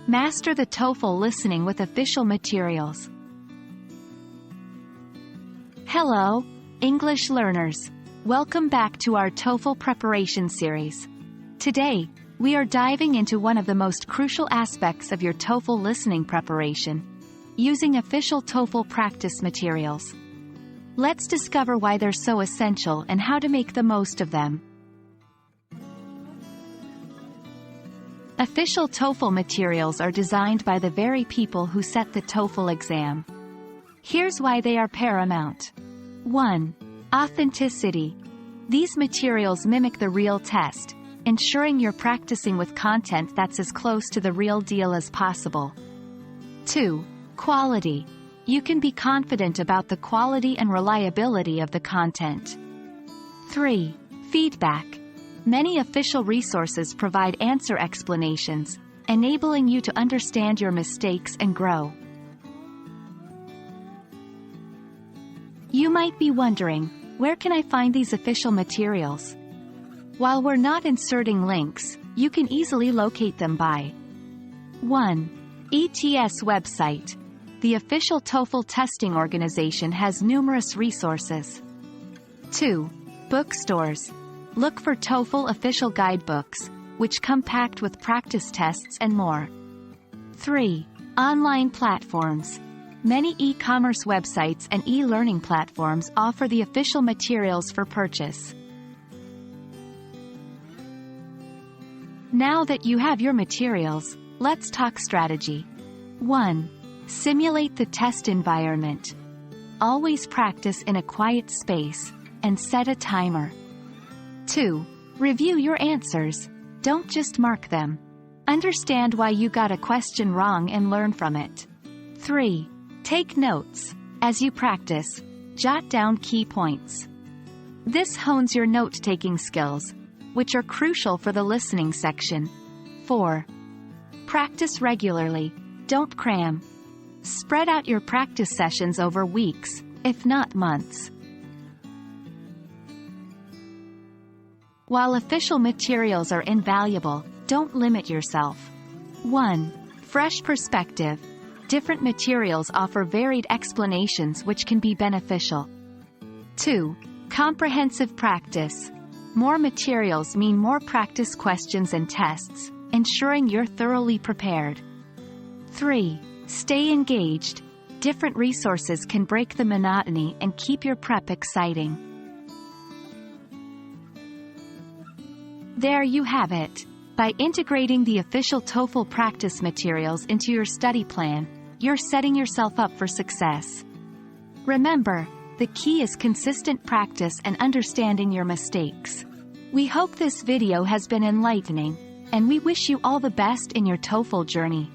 Master the TOEFL Listening with official materials. Hello, English learners. Welcome back to our TOEFL preparation series. Today, we are diving into one of the most crucial aspects of your TOEFL listening preparation, using official TOEFL practice materials. Let's discover why they're so essential and how to make the most of them. Official TOEFL materials are designed by the very people who set the TOEFL exam. Here's why they are paramount. 1. Authenticity. These materials mimic the real test, ensuring you're practicing with content that's as close to the real deal as possible. 2. Quality. You can be confident about the quality and reliability of the content. 3. Feedback. Many official resources provide answer explanations, enabling you to understand your mistakes and grow. You might be wondering, where can I find these official materials? While we're not inserting links, you can easily locate them by 1. ETS website. The official TOEFL testing organization has numerous resources. 2. Bookstores. Look for TOEFL official guidebooks, which come packed with practice tests and more. 3. Online platforms. Many e-commerce websites and e-learning platforms offer the official materials for purchase. Now that you have your materials, let's talk strategy. 1. Simulate the test environment. Always practice in a quiet space, and set a timer. 2. Review your answers. Don't just mark them. Understand why you got a question wrong and learn from it. 3. Take notes. As you practice, jot down key points. This hones your note-taking skills, which are crucial for the listening section. 4. Practice regularly. Don't cram. Spread out your practice sessions over weeks, if not months. While official materials are invaluable, don't limit yourself. 1. Fresh perspective. Different materials offer varied explanations which can be beneficial. 2. Comprehensive practice. More materials mean more practice questions and tests, ensuring you're thoroughly prepared. 3. Stay engaged. Different resources can break the monotony and keep your prep exciting. There you have it. By integrating the official TOEFL practice materials into your study plan, you're setting yourself up for success. Remember, the key is consistent practice and understanding your mistakes. We hope this video has been enlightening, and we wish you all the best in your TOEFL journey.